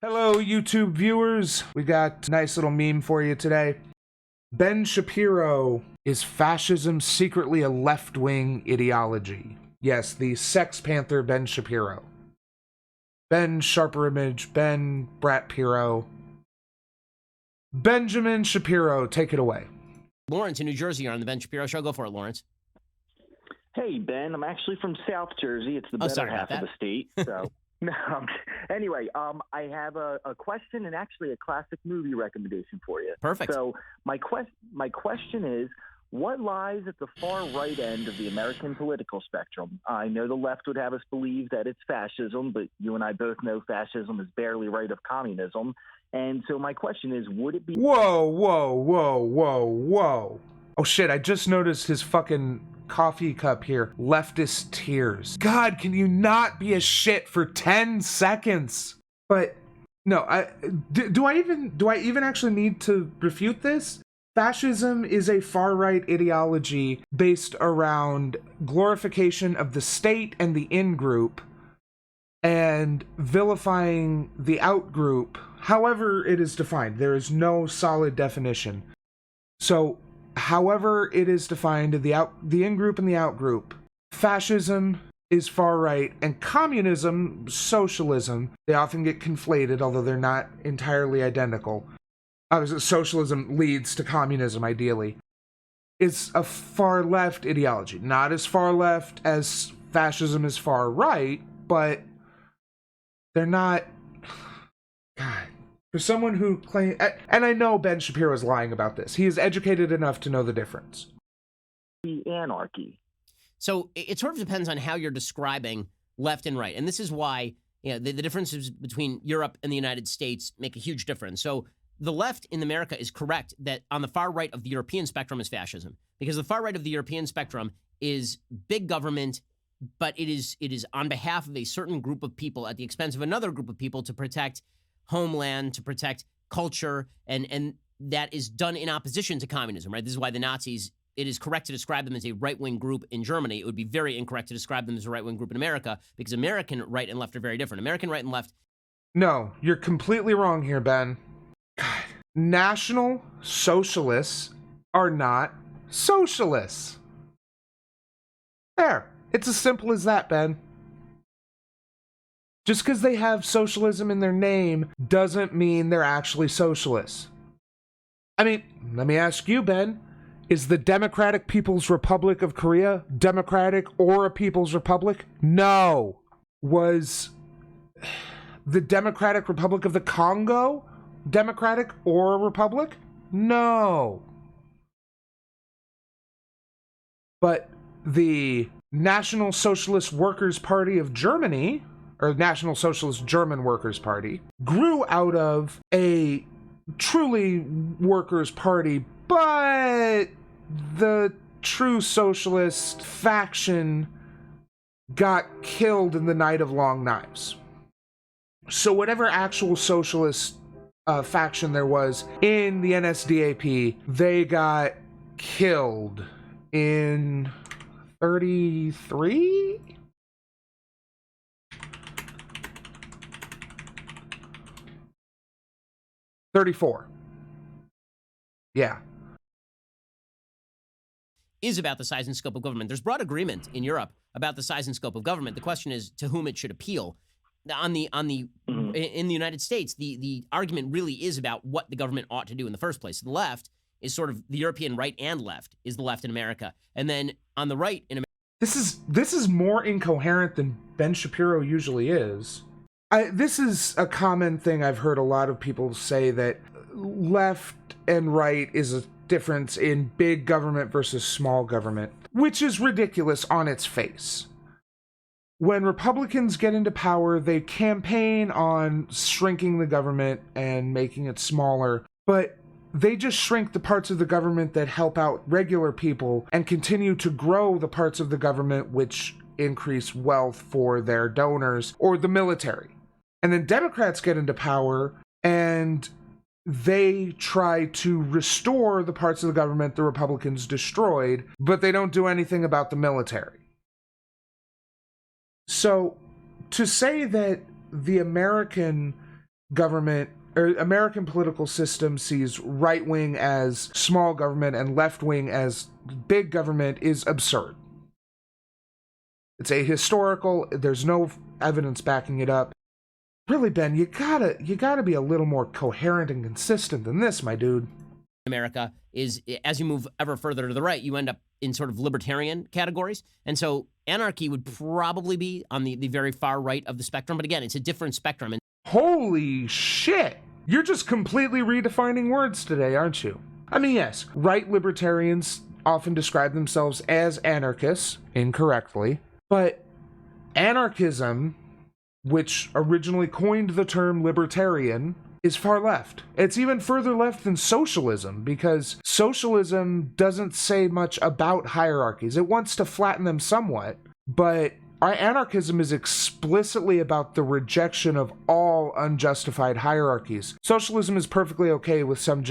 Hello, YouTube viewers. We got a nice little meme for you today. Ben Shapiro, is fascism secretly a left-wing ideology? Yes, the Sex Panther Ben Shapiro. Ben Sharper Image, Ben Brat Piro. Benjamin Shapiro, take it away. Lawrence in New Jersey, you're on the Ben Shapiro Show. Go for it, Lawrence. Hey, Ben. I'm actually from South Jersey. It's the better half of the state. So, anyway, I have a question and actually a classic movie recommendation for you. Perfect. So my question is, what lies at the far right end of the American political spectrum? I know the left would have us believe that it's fascism, but you and I both know fascism is barely right of communism. And so my question is, would it be... Whoa, whoa, whoa, whoa, whoa. Oh shit, I just noticed his fucking coffee cup here. Leftist tears. God, can you not be a shit for 10 seconds? But no, do I even actually need to refute this? Fascism is a far-right ideology based around glorification of the state and the in-group and vilifying the out-group, however it is defined. There is no solid definition. So, however it is defined, the in-group and the out-group, fascism is far-right, and communism, socialism, they often get conflated, although they're not entirely identical. Obviously, socialism leads to communism, ideally. It's a far-left ideology. Not as far-left as fascism is far-right, but they're not... God. For someone who claims... And I know Ben Shapiro is lying about this. He is educated enough to know the difference. Anarchy. So it sort of depends on how you're describing left and right. And this is why the differences between Europe and the United States make a huge difference. So the left in America is correct that on the far right of the European spectrum is fascism, because the far right of the European spectrum is big government, but it is on behalf of a certain group of people at the expense of another group of people to protect homeland, to protect culture, and that is done in opposition to communism, right? This is why the Nazis, it is correct to describe them as a right-wing group in Germany. It would be very incorrect to describe them as a right-wing group in America, because American right and left are very different. American right and left... No, you're completely wrong here, Ben. God. National socialists are not socialists. There. It's as simple as that, Ben. Just because they have socialism in their name doesn't mean they're actually socialists. I mean, let me ask you, Ben. Is the Democratic People's Republic of Korea democratic or a People's Republic? No. Was the Democratic Republic of the Congo democratic or a republic? No. But the National Socialist Workers' Party of Germany, or National Socialist German Workers' Party, grew out of a truly workers' party, but the true socialist faction got killed in the Night of Long Knives. So whatever actual socialist faction there was in the NSDAP, they got killed in 33? Yeah. Is about the size and scope of government. There's broad agreement in Europe about the size and scope of government. The question is to whom it should appeal. In the United States, the argument really is about what the government ought to do in the first place. The left is sort of the European right and left is the left in America. And then on the right in America... This is more incoherent than Ben Shapiro usually is. This is a common thing I've heard a lot of people say, that left and right is a difference in big government versus small government, which is ridiculous on its face. When Republicans get into power, they campaign on shrinking the government and making it smaller, but they just shrink the parts of the government that help out regular people and continue to grow the parts of the government which increase wealth for their donors or the military. And then Democrats get into power and they try to restore the parts of the government the Republicans destroyed, but they don't do anything about the military. So, to say that the American government, or American political system sees right wing as small government and left wing as big government is absurd. It's ahistorical. There's no evidence backing it up. Really, Ben, you gotta be a little more coherent and consistent than this, my dude. America is, as you move ever further to the right, you end up in sort of libertarian categories. And so anarchy would probably be on the very far right of the spectrum. But again, it's a different spectrum. And holy shit! You're just completely redefining words today, aren't you? I mean, yes, right libertarians often describe themselves as anarchists, incorrectly, but anarchism, which originally coined the term libertarian, is far left. It's even further left than socialism, because socialism doesn't say much about hierarchies. It wants to flatten them somewhat, but our anarchism is explicitly about the rejection of all unjustified hierarchies. Socialism is perfectly okay with some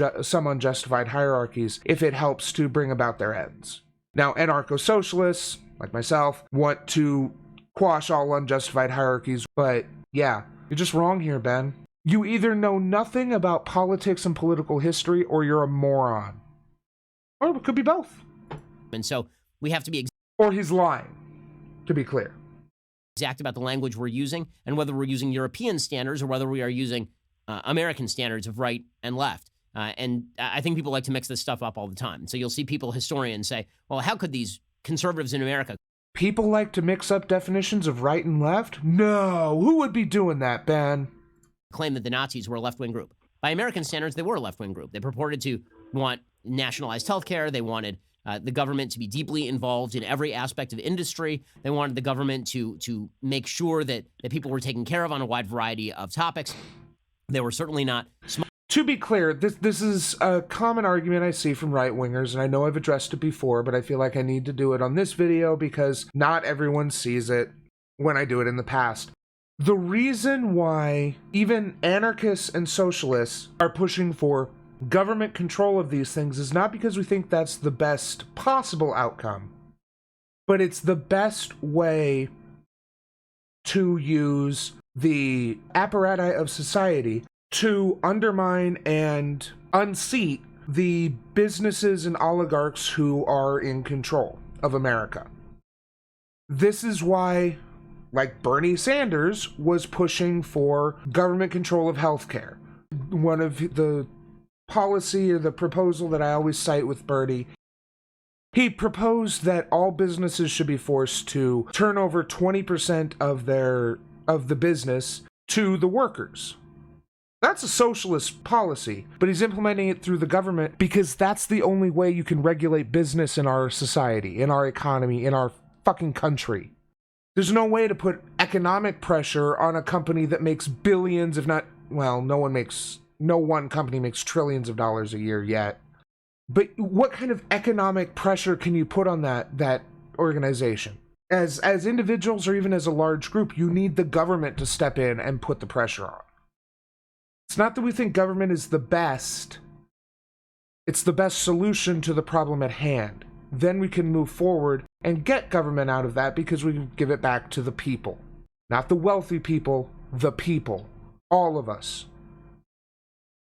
unjustified hierarchies if it helps to bring about their ends. Now, anarcho-socialists, like myself, want to quash all unjustified hierarchies, but yeah, you're just wrong here, Ben. You either know nothing about politics and political history, or you're a moron. Or it could be both. And so we have to be or he's lying, to be clear. Exact about the language we're using, and whether we're using European standards or whether we are using American standards of right and left. And I think people like to mix this stuff up all the time. So you'll see people, historians, say, well, how could these conservatives in America... People like to mix up definitions of right and left? No, who would be doing that, Ben? ...claim that the Nazis were a left-wing group. By American standards, they were a left-wing group. They purported to want nationalized healthcare. They wanted the government to be deeply involved in every aspect of industry. They wanted the government to make sure that people were taken care of on a wide variety of topics. They were certainly not smart. To be clear, this is a common argument I see from right-wingers, and I know I've addressed it before, but I feel like I need to do it on this video because not everyone sees it when I do it in the past. The reason why even anarchists and socialists are pushing for government control of these things is not because we think that's the best possible outcome, but it's the best way to use the apparatus of society to undermine and unseat the businesses and oligarchs who are in control of America. This is why, like Bernie Sanders was pushing for government control of healthcare. One of the policy or the proposal that I always cite with Bernie, he proposed that all businesses should be forced to turn over 20% of the business to the workers. That's a socialist policy, but he's implementing it through the government because that's the only way you can regulate business in our society, in our economy, in our fucking country. There's no way to put economic pressure on a company that makes billions, if not, well, no one company makes trillions of dollars a year yet. But what kind of economic pressure can you put on that organization? As individuals or even as a large group, you need the government to step in and put the pressure on. It's not that we think government is the best. It's the best solution to the problem at hand. Then we can move forward and get government out of that because we can give it back to the people. Not the wealthy people, the people. All of us.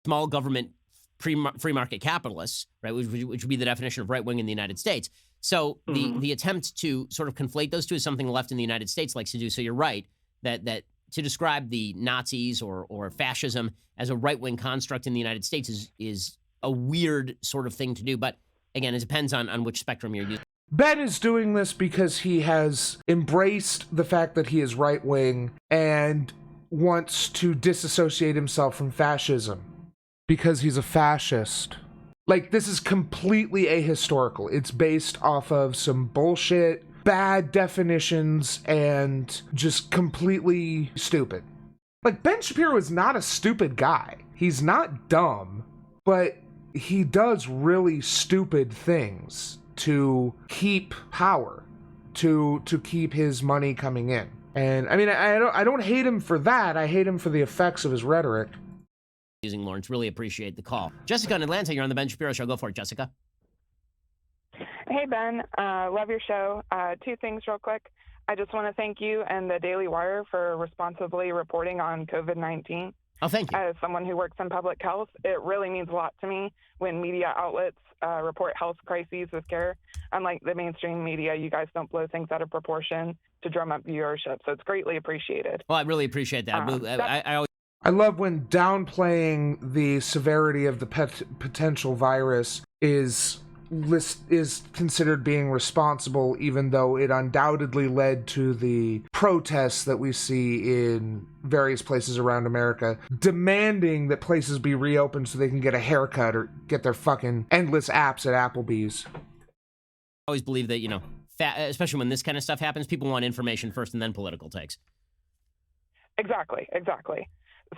Small government free market capitalists, right, which would be the definition of right wing in the United States. So the attempt to sort of conflate those two is something the left in the United States likes to do. So you're right that to describe the Nazis or fascism as a right wing construct in the United States is a weird sort of thing to do. But again, it depends on which spectrum you're using. Ben is doing this because he has embraced the fact that he is right wing and wants to disassociate himself from fascism. Because he's a fascist. Like, this is completely ahistorical. It's based off of some bullshit, bad definitions, and just completely stupid. Like, Ben Shapiro is not a stupid guy. He's not dumb, but he does really stupid things to keep power, to keep his money coming in. And, I mean, I don't hate him for that. I hate him for the effects of his rhetoric. Lawrence, really appreciate the call. Jessica in Atlanta, you're on the Ben Shapiro Show. Go for it, Jessica. Hey, Ben. Love your show. Two things real quick. I just want to thank you and the Daily Wire for responsibly reporting on COVID-19. Oh, thank you. As someone who works in public health, it really means a lot to me when media outlets report health crises with care. Unlike the mainstream media, you guys don't blow things out of proportion to drum up viewership, so it's greatly appreciated. Well, I really appreciate that. I always I love when downplaying the severity of the potential virus is considered being responsible, even though it undoubtedly led to the protests that we see in various places around America, demanding that places be reopened so they can get a haircut or get their fucking endless apps at Applebee's. always believe that, especially when this kind of stuff happens, people want information first and then political takes. Exactly.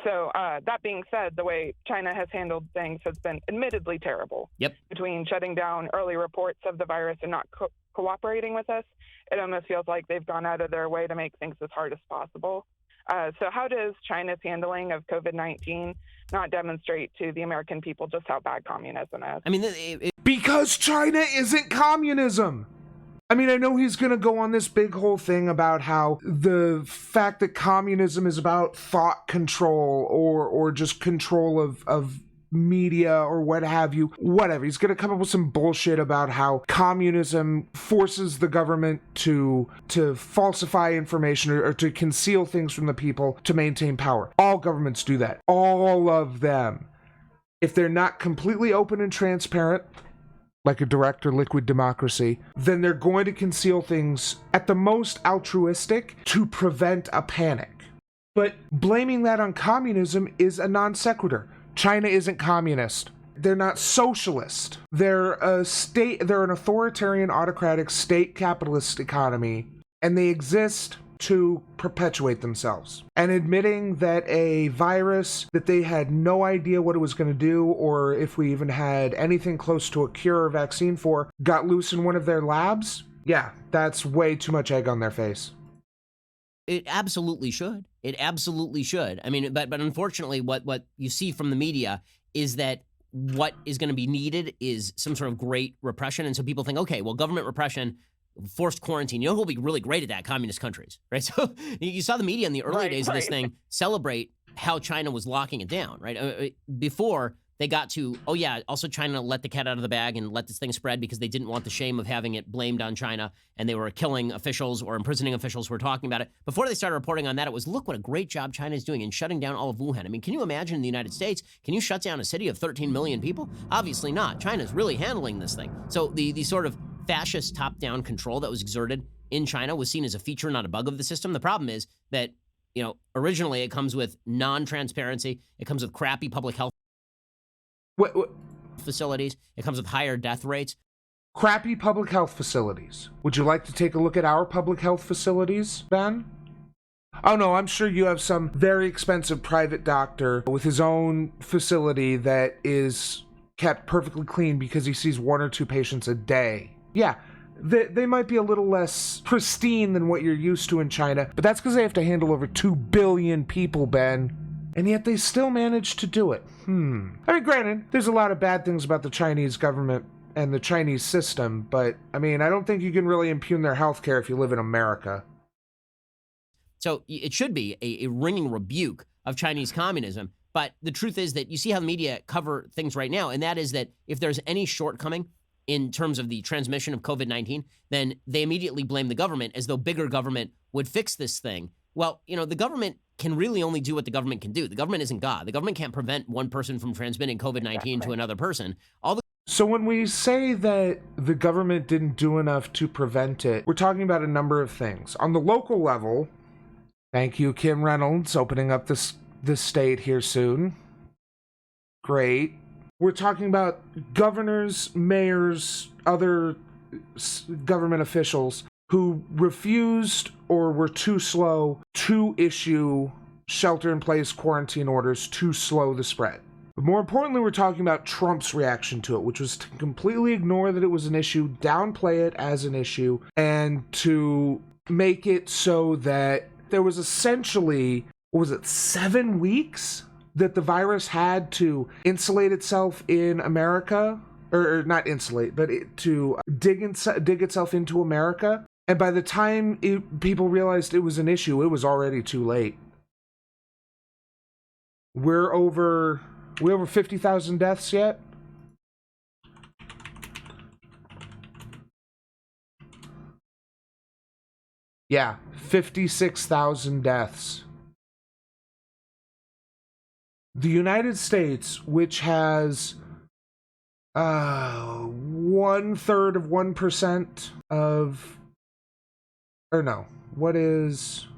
So that being said, the way China has handled things has been admittedly terrible. Yep. Between shutting down early reports of the virus and not cooperating with us, it almost feels like they've gone out of their way to make things as hard as possible. So how does China's handling of COVID-19 not demonstrate to the American people just how bad communism is? I mean, because China isn't communism. I mean, I know he's going to go on this big whole thing about how the fact that communism is about thought control or just control of media or what have you. Whatever. He's going to come up with some bullshit about how communism forces the government to falsify information or to conceal things from the people to maintain power. All governments do that. All of them. If they're not completely open and transparent, like a direct or liquid democracy, then they're going to conceal things at the most altruistic to prevent a panic. But blaming that on communism is a non sequitur. China isn't communist. They're not socialist. They're an authoritarian, autocratic, state capitalist economy, and they exist to perpetuate themselves. And admitting that a virus that they had no idea what it was going to do, or if we even had anything close to a cure or vaccine for, got loose in one of their labs, yeah, that's way too much egg on their face. It absolutely should. It absolutely should. I mean, but unfortunately, what you see from the media is that what is going to be needed is some sort of great repression. And so people think, okay, well, government repression, forced quarantine. You know who will be really great at that? Communist countries, right? So you saw the media in the early days of this thing celebrate how China was locking it down, right? Before they got to, oh yeah, also China let the cat out of the bag and let this thing spread because they didn't want the shame of having it blamed on China, and they were killing officials or imprisoning officials who were talking about it. Before they started reporting on that, it was, look what a great job China is doing in shutting down all of Wuhan. I mean, can you imagine in the United States, can you shut down a city of 13 million people? Obviously not. China's really handling this thing. So the sort of fascist top-down control that was exerted in China was seen as a feature, not a bug of the system. The problem is that, originally it comes with non-transparency. It comes with crappy public health facilities. It comes with higher death rates. Crappy public health facilities. Would you like to take a look at our public health facilities, Ben? Oh no, I'm sure you have some very expensive private doctor with his own facility that is kept perfectly clean because he sees 1 or 2 patients a day. Yeah, they might be a little less pristine than what you're used to in China, but that's because they have to handle over 2 billion people, Ben. And yet they still manage to do it. I mean, granted, there's a lot of bad things about the Chinese government and the Chinese system, but, I mean, I don't think you can really impugn their healthcare if you live in America. So it should be a ringing rebuke of Chinese communism. But the truth is that you see how the media cover things right now, and that is that if there's any shortcoming in terms of the transmission of COVID-19, then they immediately blame the government as though bigger government would fix this thing. Well, the government can really only do what the government can do. The government isn't God. The government can't prevent one person from transmitting COVID-19 to another person. So when we say that the government didn't do enough to prevent it, we're talking about a number of things. On the local level, thank you, Kim Reynolds, opening up this state here soon. Great. We're talking about governors, mayors, other government officials who refused or were too slow to issue shelter-in-place quarantine orders to slow the spread. But more importantly, we're talking about Trump's reaction to it, which was to completely ignore that it was an issue, downplay it as an issue, and to make it so that there was essentially, 7 weeks that the virus had to insulate itself in America, or not insulate, but to dig itself into America. And by the time people realized it was an issue, it was already too late. we over 50,000 deaths yet? Yeah, 56,000 deaths. The United States, which has 1/3 of 1% of, or no, what is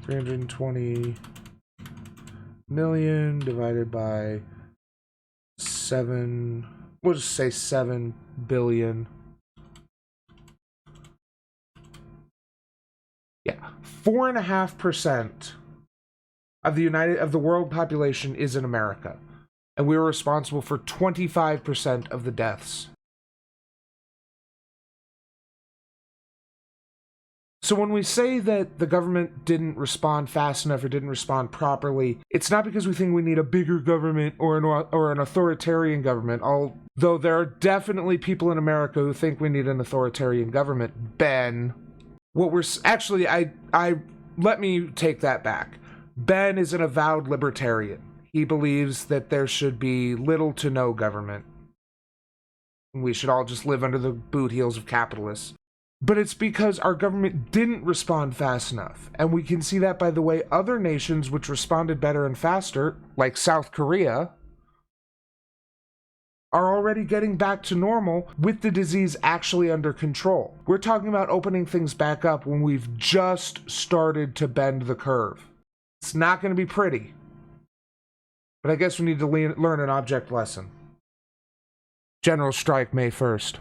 320 million divided by 7, we'll just say 7 billion. Yeah, 4.5% of the world population is in America, and we are responsible for 25% of the deaths. So when we say that the government didn't respond fast enough or didn't respond properly, it's not because we think we need a bigger government or an authoritarian government, although there are definitely people in America who think we need an authoritarian government. Ben, let me take that back. Ben is an avowed libertarian. He believes that there should be little to no government. We should all just live under the boot heels of capitalists. But it's because our government didn't respond fast enough. And we can see that by the way other nations which responded better and faster, like South Korea, are already getting back to normal with the disease actually under control. We're talking about opening things back up when we've just started to bend the curve. It's not going to be pretty. But I guess we need to learn an object lesson. General strike May 1st.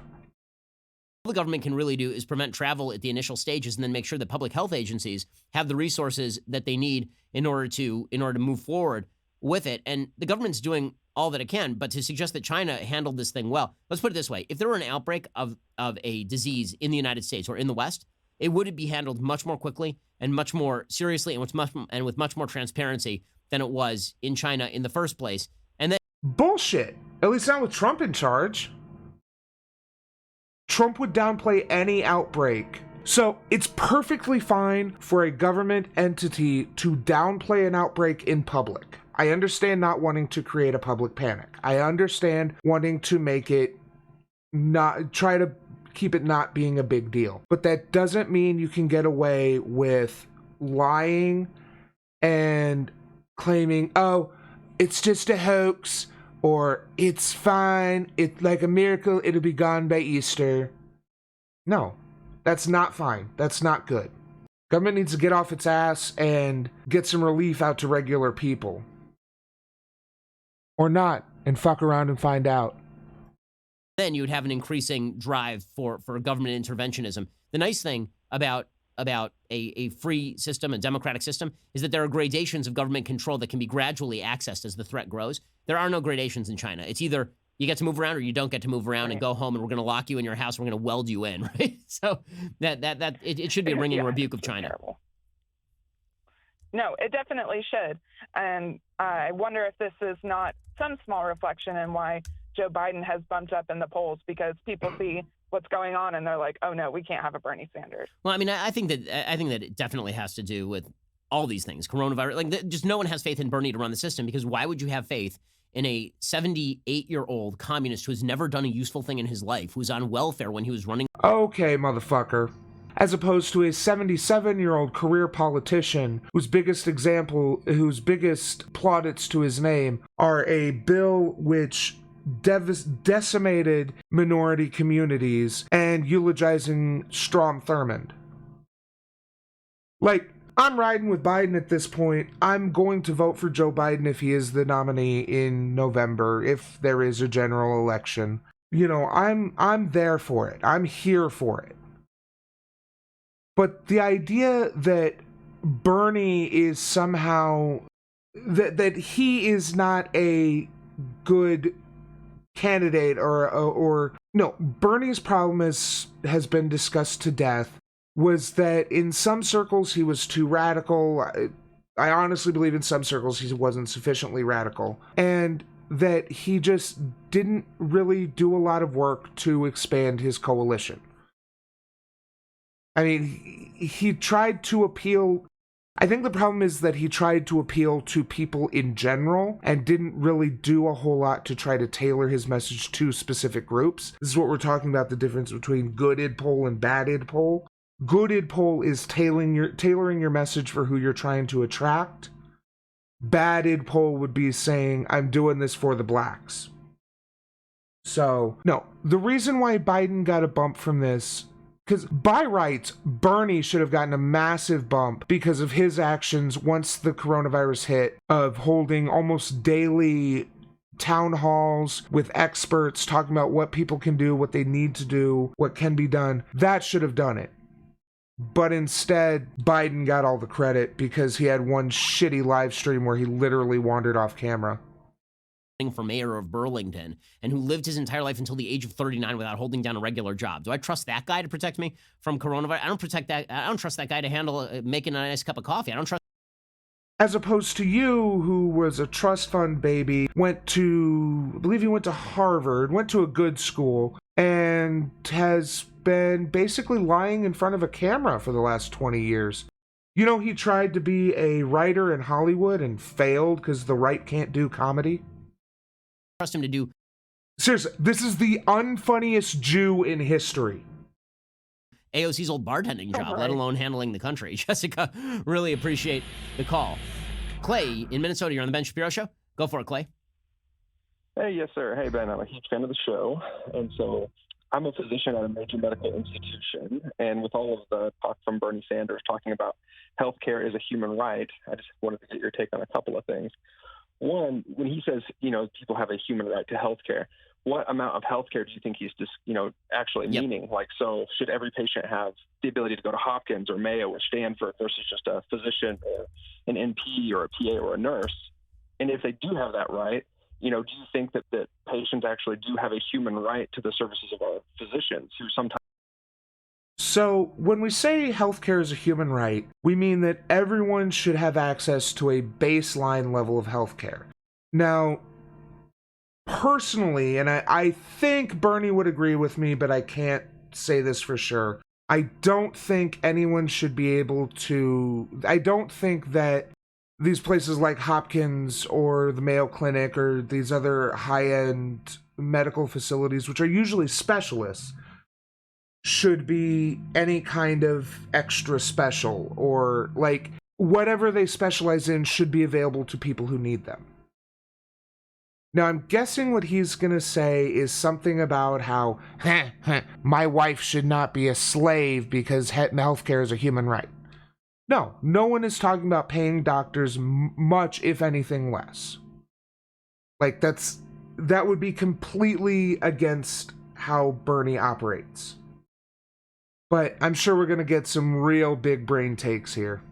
All the government can really do is prevent travel at the initial stages and then make sure that public health agencies have the resources that they need in order to move forward with it. And the government's doing all that it can, but to suggest that China handled this thing well, let's put it this way. If there were an outbreak of a disease in the United States or in the West, it would be handled much more quickly and much more seriously and with much more transparency than it was in China in the first place. And then bullshit. At least not with Trump in charge. Trump would downplay any outbreak. So it's perfectly fine for a government entity to downplay an outbreak in public. I understand not wanting to create a public panic. I understand wanting to make it try to keep it not being a big deal. But that doesn't mean you can get away with lying and claiming, oh, it's just a hoax, or it's fine, it's like a miracle, it'll be gone by Easter. No, that's not fine. That's not good. Government needs to get off its ass and get some relief out to regular people. Or not, and fuck around and find out. Then you would have an increasing drive for government interventionism. The nice thing about a free system, a democratic system, is that there are gradations of government control that can be gradually accessed as the threat grows. There are no gradations in China. It's either you get to move around or you don't get to move around and go home, and we're going to lock you in your house. We're going to weld you in, right? So it should be a ringing rebuke of China. Terrible. No, it definitely should. And I wonder if this is not some small reflection in why Joe Biden has bumped up in the polls, because people see what's going on and they're like, oh no, we can't have a Bernie Sanders. Well, I mean, I think that it definitely has to do with all these things. Coronavirus, like just no one has faith in Bernie to run the system, because why would you have faith in a 78-year-old communist who's never done a useful thing in his life, who's on welfare when he was running? Okay, motherfucker. As opposed to a 77-year-old career politician whose biggest plaudits to his name are a bill which decimated minority communities and eulogizing Strom Thurmond. Like, I'm riding with Biden at this point. I'm going to vote for Joe Biden if he is the nominee in November, if there is a general election. You know, I'm there for it. I'm here for it. But the idea that Bernie is somehow that he is not a good candidate or no, Bernie's problem has been discussed to death, was that in some circles he was too radical. I honestly believe in some circles he wasn't sufficiently radical, and that he just didn't really do a lot of work to expand his coalition. I mean, he tried to appeal I think the problem is that he tried to appeal to people in general and didn't really do a whole lot to try to tailor his message to specific groups. This is what we're talking about, the difference between good id poll and bad id poll. Good id poll is tailoring your message for who you're trying to attract. Bad id poll would be saying, I'm doing this for the blacks. So, no, the reason why Biden got a bump from this, because by rights, Bernie should have gotten a massive bump because of his actions once the coronavirus hit, of holding almost daily town halls with experts talking about what people can do, what they need to do, what can be done. That should have done it. But instead, Biden got all the credit because he had one shitty live stream where he literally wandered off camera. For mayor of Burlington, and who lived his entire life until the age of 39 without holding down a regular job. Do I trust that guy to protect me from coronavirus? I don't trust that guy to handle making a nice cup of coffee. I don't trust. As opposed to you, who was a trust fund baby, I believe you went to Harvard, went to a good school, and has been basically lying in front of a camera for the last 20 years. You know, he tried to be a writer in Hollywood and failed because the right can't do comedy. Trust him to do. Seriously, this is the unfunniest Jew in history. AOC's old bartending job, let alone handling the country. Jessica, really appreciate the call. Clay in Minnesota, you're on the Ben Shapiro Show. Go for it, Clay. Hey, yes, sir. Hey, Ben, I'm a huge fan of the show. And so I'm a physician at a major medical institution. And with all of the talk from Bernie Sanders talking about healthcare as a human right, I just wanted to get your take on a couple of things. One, when he says, people have a human right to healthcare, what amount of healthcare do you think he's just, actually meaning? Like, so should every patient have the ability to go to Hopkins or Mayo or Stanford versus just a physician or an NP or a PA or a nurse? And if they do have that right, do you think that patients actually do have a human right to the services of our physicians who sometimes... So, when we say healthcare is a human right, we mean that everyone should have access to a baseline level of healthcare. Now, personally, and I think Bernie would agree with me, but I can't say this for sure, I don't think anyone should be able to... I don't think that these places like Hopkins or the Mayo Clinic or these other high-end medical facilities, which are usually specialists, should be any kind of extra special, or like whatever they specialize in should be available to people who need them. Now, I'm guessing what he's gonna say is something about how my wife should not be a slave because healthcare is a human right. No one is talking about paying doctors much, if anything, less. Like, that would be completely against how Bernie operates. But I'm sure we're going to get some real big brain takes here.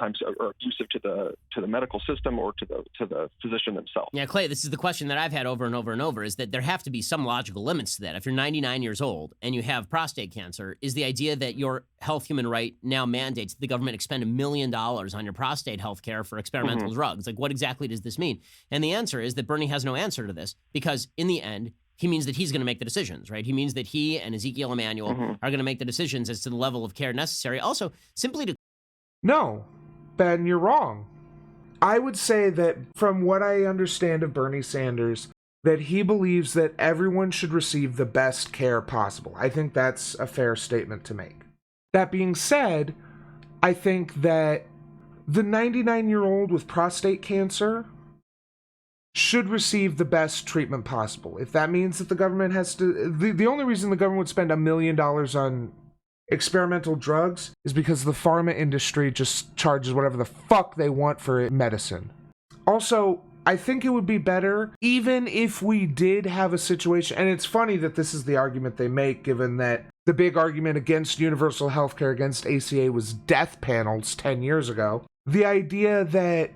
Times are abusive to the medical system or to the physician themselves. Yeah, Clay, this is the question that I've had over and over and over, is that there have to be some logical limits to that. If you're 99 years old and you have prostate cancer, is the idea that your health human right now mandates that the government expend $1 million on your prostate health care for experimental drugs? Like, what exactly does this mean? And the answer is that Bernie has no answer to this, because in the end, he means that he's going to make the decisions, right? He means that he and Ezekiel Emanuel are going to make the decisions as to the level of care necessary. Also, simply to... No, Ben, you're wrong. I would say that from what I understand of Bernie Sanders, that he believes that everyone should receive the best care possible. I think that's a fair statement to make. That being said, I think that the 99-year-old with prostate cancer should receive the best treatment possible. If that means that the government has to... The only reason the government would spend $1 million on experimental drugs is because the pharma industry just charges whatever the fuck they want for medicine. Also, I think it would be better, even if we did have a situation... And it's funny that this is the argument they make, given that the big argument against universal healthcare, against ACA, was death panels 10 years ago. The idea that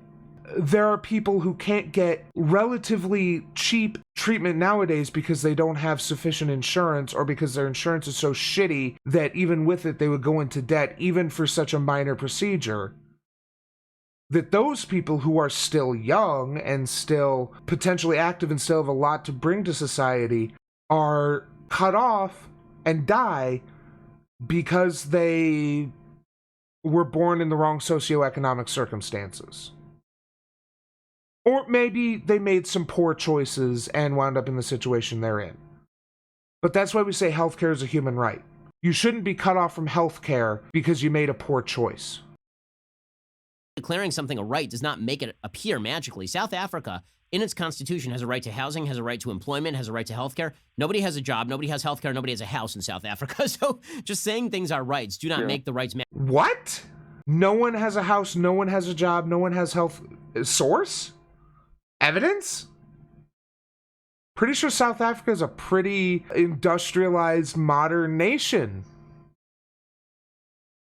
there are people who can't get relatively cheap treatment nowadays because they don't have sufficient insurance, or because their insurance is so shitty that even with it they would go into debt even for such a minor procedure. That those people who are still young and still potentially active and still have a lot to bring to society are cut off and die because they were born in the wrong socioeconomic circumstances. Or maybe they made some poor choices and wound up in the situation they're in. But that's why we say healthcare is a human right. You shouldn't be cut off from healthcare because you made a poor choice. Declaring something a right does not make it appear magically. South Africa, in its constitution, has a right to housing, has a right to employment, has a right to healthcare. Nobody has a job, nobody has healthcare, nobody has a house in South Africa. So just saying things are rights do not make the rights What? No one has a house, no one has a job, no one has health source? Evidence? Pretty sure South Africa is a pretty industrialized modern nation.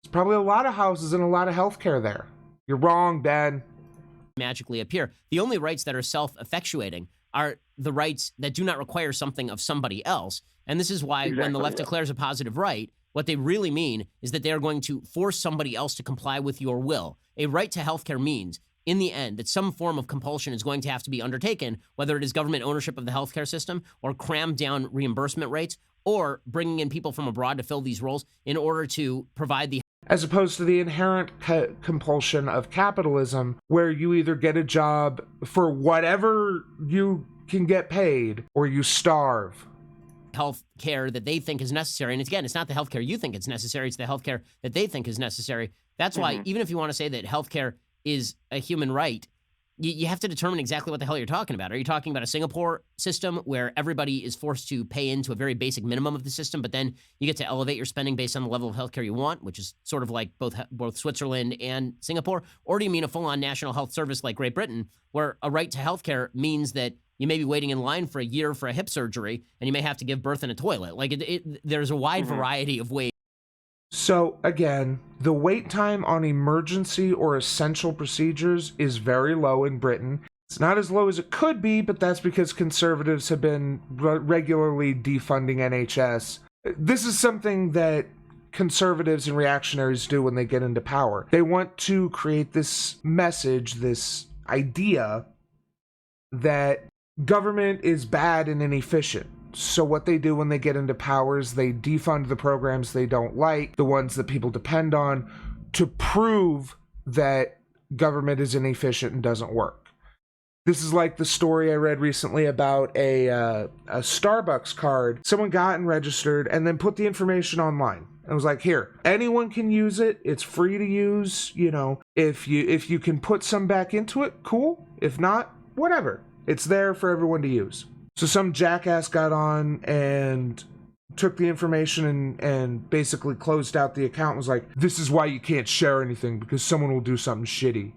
There's probably a lot of houses and a lot of healthcare there. You're wrong, Ben. magically appear. The only rights that are self-effectuating are the rights that do not require something of somebody else. And this is why when the left declares a positive right, what they really mean is that they are going to force somebody else to comply with your will. A right to healthcare means, in the end, that some form of compulsion is going to have to be undertaken, whether it is government ownership of the healthcare system or cram down reimbursement rates or bringing in people from abroad to fill these roles in order to provide the as opposed to the inherent compulsion of capitalism, where you either get a job for whatever you can get paid or you starve. health care that they think is necessary. And again, it's not the health care you think it's necessary, it's the health care that they think is necessary. That's why, even if you want to say that health care is a human right, you have to determine exactly what the hell you're talking about. Are you talking about a Singapore system where everybody is forced to pay into a very basic minimum of the system, but then you get to elevate your spending based on the level of healthcare you want, which is sort of like both Switzerland and Singapore? Or do you mean a full-on national health service like Great Britain, where a right to healthcare means that you may be waiting in line for a year for a hip surgery, and you may have to give birth in a toilet? Like, there's a wide variety of ways. So, again, the wait time on emergency or essential procedures is very low in Britain. It's not as low as it could be, but that's because conservatives have been regularly defunding NHS. This is something that conservatives and reactionaries do when they get into power. They want to create this message, this idea that government is bad and inefficient. So what they do when they get into power is they defund the programs they don't like, the ones that people depend on, to prove that government is inefficient and doesn't work. This is like the story I read recently about a Starbucks card. Someone got and registered and then put the information online. It was like, here, anyone can use it. It's free to use. You know, if you can put some back into it, cool. If not, whatever. It's there for everyone to use. So some jackass got on and took the information and basically closed out the account and was like, this is why you can't share anything, because someone will do something shitty.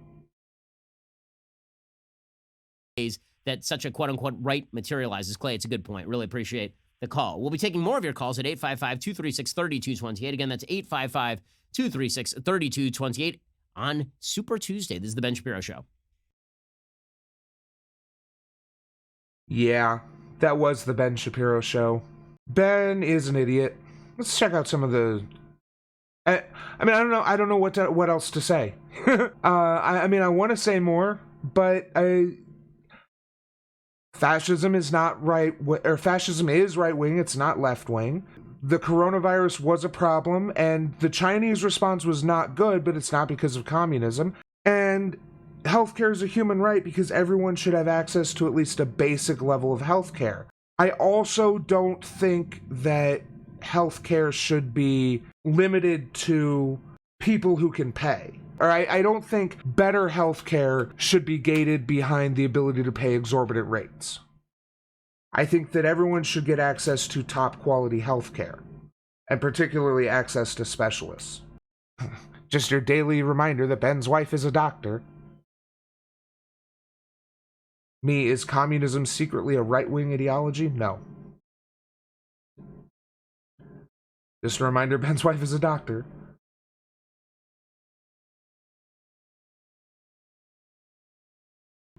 That such a quote-unquote right materializes. Clay, it's a good point. Really appreciate the call. We'll be taking more of your calls at 855-236-3228. Again, that's 855-236-3228 on Super Tuesday. This is the Ben Shapiro Show. Yeah, that was the Ben Shapiro Show. Ben is an idiot. Let's check out some of the... I don't know what else to say. I want to say more, but fascism is not right, or fascism is right-wing, it's not left-wing. The coronavirus was a problem, and the Chinese response was not good, but it's not because of communism. And healthcare is a human right because everyone should have access to at least a basic level of healthcare. I also don't think that healthcare should be limited to people who can pay. Or I don't think better healthcare should be gated behind the ability to pay exorbitant rates. I think that everyone should get access to top quality healthcare, and particularly access to specialists. Just your daily reminder that Ben's wife is a doctor. Me, is communism secretly a right-wing ideology? No. Just a reminder, Ben's wife is a doctor.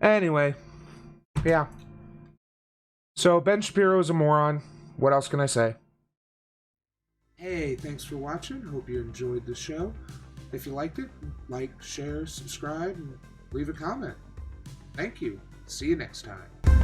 Anyway, yeah. So, Ben Shapiro is a moron. What else can I say? Hey, thanks for watching. Hope you enjoyed the show. If you liked it, like, share, subscribe, and leave a comment. Thank you. See you next time.